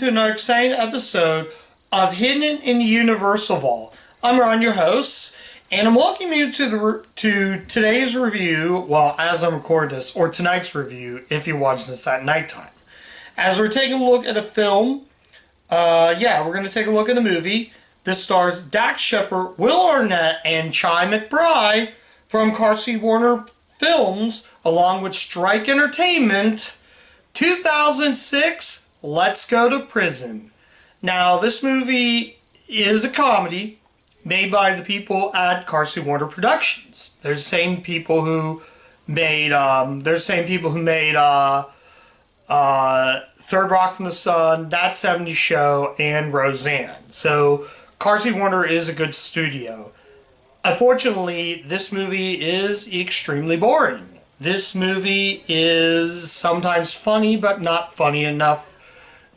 to another exciting episode of Hidden in the Universal Vault. I'm Ron, your host, and I'm welcoming you to today's review, well, as I'm recording this, or tonight's review, if you watch this at nighttime. As we're taking a look at a film, we're going to take a look at a movie. This stars Dax Shepard, Will Arnett, and Chi McBride from Carsey Warner Films, along with Strike Entertainment. 2006, Let's Go to Prison. Now, this movie is a comedy made by the people at Carsey Warner Productions. They're the same people who made Third Rock from the Sun, That 70s Show, and Roseanne. So, Carsey Warner is a good studio. Unfortunately, this movie is extremely boring. This movie is sometimes funny, but not funny enough.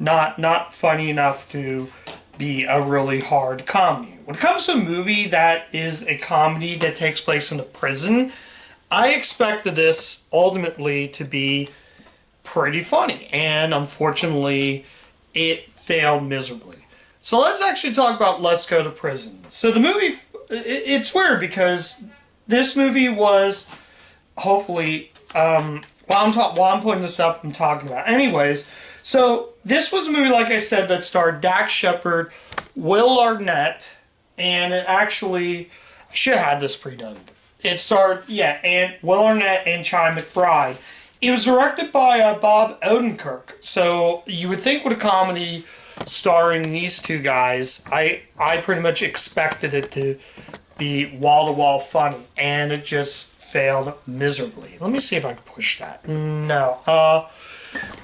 Not funny enough to be a really hard comedy. When it comes to a movie that is a comedy that takes place in a prison, I expected this ultimately to be pretty funny. And unfortunately, it failed miserably. So let's actually talk about Let's Go to Prison. So the movie, it's weird because this movie was... hopefully, while I'm putting this up and talking about it. Anyways, so this was a movie, like I said, that starred Dax Shepard, Will Arnett, and it actually, I should have had this pre-done. It starred, and Will Arnett and Chi McBride. It was directed by Bob Odenkirk. So you would think with a comedy starring these two guys, I pretty much expected it to be wall-to-wall funny, and it just failed miserably. Let me see if I can push that. No.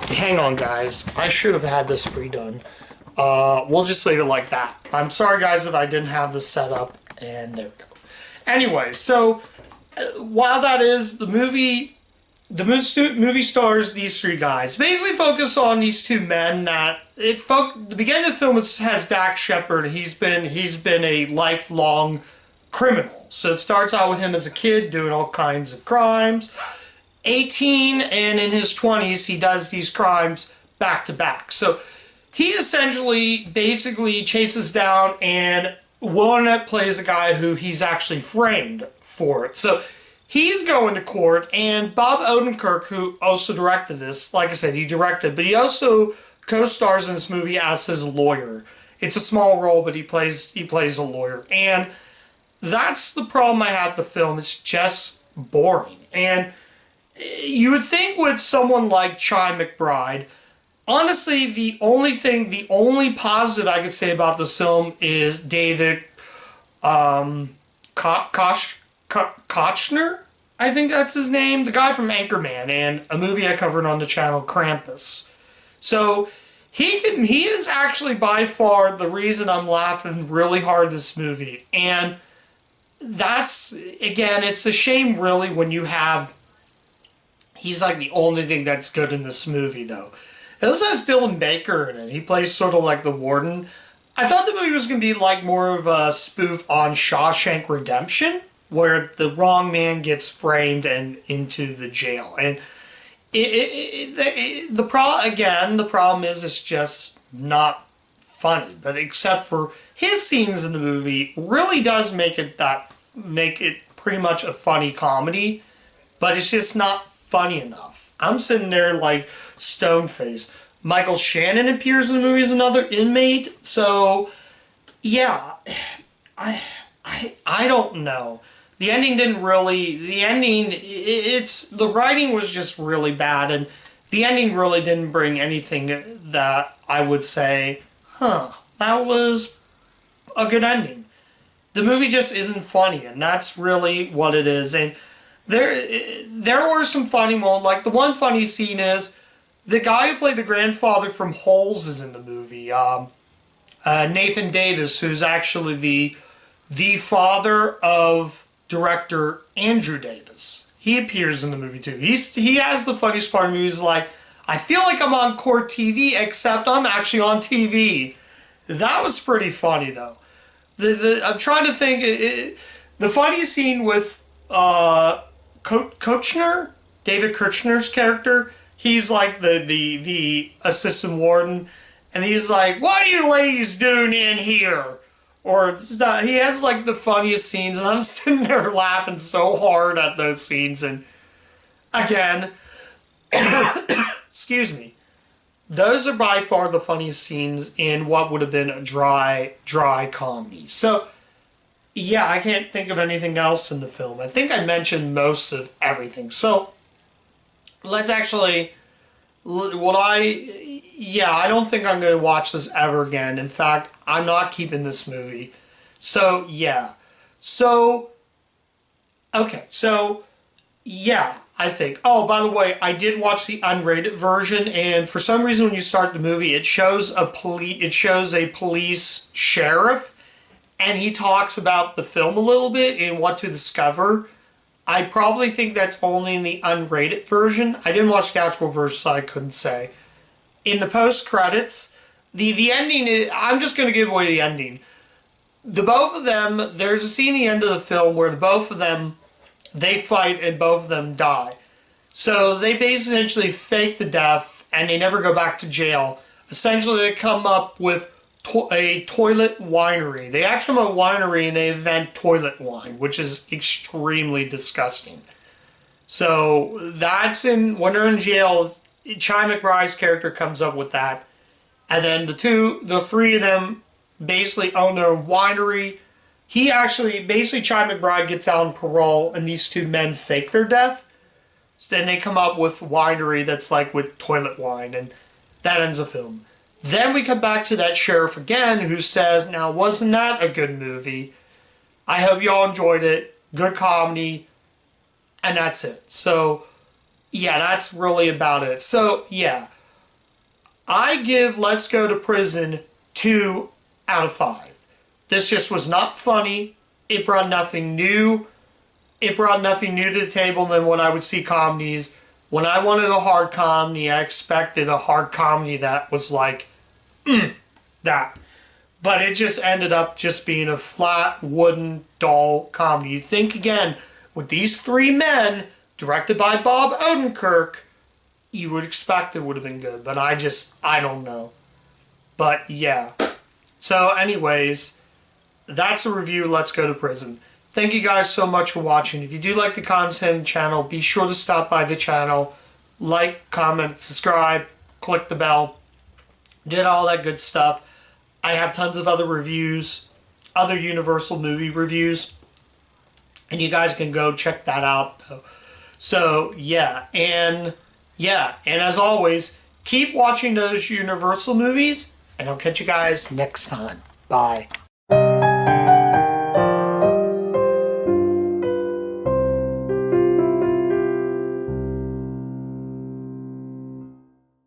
Hang on, guys. I should have had this redone. We'll just leave it like that. I'm sorry, guys, if I didn't have this set up. And there we go. Anyway, so while that is the movie stars these three guys. Basically focus on these two men that the beginning of the film has Dax Shepard. He's been a lifelong criminal. So it starts out with him as a kid doing all kinds of crimes. 18, and in his 20s, he does these crimes back to back. So he essentially basically chases down, and Will Arnett plays a guy who he's actually framed for it. So he's going to court, and Bob Odenkirk, who also directed this, like I said, he directed, but he also co-stars in this movie as his lawyer. It's a small role, but he plays a lawyer. And that's the problem I have with the film. It's just boring. And you would think with someone like Chi McBride, honestly, the only positive I could say about this film is David Koechner, I think that's his name, the guy from Anchorman and a movie I covered on the channel, Krampus. So he is actually by far the reason I'm laughing really hard this movie. And that's, again, it's a shame really when you have, he's like the only thing that's good in this movie though. It also has Dylan Baker in it. He plays sort of like the warden. I thought the movie was going to be like more of a spoof on Shawshank Redemption, where the wrong man gets framed and into the jail. And the problem is it's just not funny. But except for his scenes in the movie, really does make it pretty much a funny comedy, but it's just not funny enough. I'm sitting there like stone-faced. Michael Shannon appears in the movie as another inmate, so yeah, I don't know. The ending the writing was just really bad, and the ending really didn't bring anything that I would say, that was a good ending. The movie just isn't funny, and that's really what it is. And there were some funny moments. Like, the one funny scene is the guy who played the grandfather from Holes is in the movie. Nathan Davis, who's actually the father of director Andrew Davis. He appears in the movie, too. He has the funniest part of the movie. He's like, I feel like I'm on court TV, except I'm actually on TV. That was pretty funny, though. I'm trying to think. The funniest scene with Koechner, David Koechner's character, he's like the assistant warden, And he's like, what are you ladies doing in here? Or he has like the funniest scenes, and I'm sitting there laughing so hard at those scenes. And again, excuse me, those are by far the funniest scenes in what would have been a dry comedy. So, yeah, I can't think of anything else in the film. I think I mentioned most of everything. So, let's actually, I don't think I'm going to watch this ever again. In fact, I'm not keeping this movie. So, yeah. So, okay. So, yeah, I think. Oh, by the way, I did watch the unrated version, and for some reason when you start the movie, it shows a police sheriff, and he talks about the film a little bit and what to discover. I probably think that's only in the unrated version. I didn't watch the theatrical version, so I couldn't say. In the post-credits, the ending, I'm just going to give away the ending. The both of them, there's a scene at the end of the film where the both of them, they fight and both of them die. So they basically essentially fake the death and they never go back to jail. Essentially, they come up with a toilet winery. They actually have a winery and they invent toilet wine, which is extremely disgusting. So that's when they're in jail. Chi McBride's character comes up with that. And then the three of them basically own their own winery. Basically Chi McBride gets out on parole and these two men fake their death. So then they come up with a winery that's like with toilet wine, and that ends the film. Then we come back to that sheriff again who says, now wasn't that a good movie? I hope y'all enjoyed it. Good comedy. And that's it. So, yeah, that's really about it. So, yeah. I give Let's Go to Prison 2 out of 5. This just was not funny. It brought nothing new. It brought nothing new to the table than when I would see comedies. When I wanted a hard comedy, I expected a hard comedy that was like, that. But it just ended up just being a flat, wooden, dull comedy. You think again, with these three men, directed by Bob Odenkirk, you would expect it would have been good. But I don't know. But yeah. So anyways, that's a review. Let's Go to Prison. Thank you guys so much for watching. If you do like the content of the channel, be sure to stop by the channel. Like, comment, subscribe, click the bell. Did all that good stuff. I have tons of other reviews, other Universal movie reviews. And you guys can go check that out. So, yeah. And as always, keep watching those Universal movies. And I'll catch you guys next time. Bye.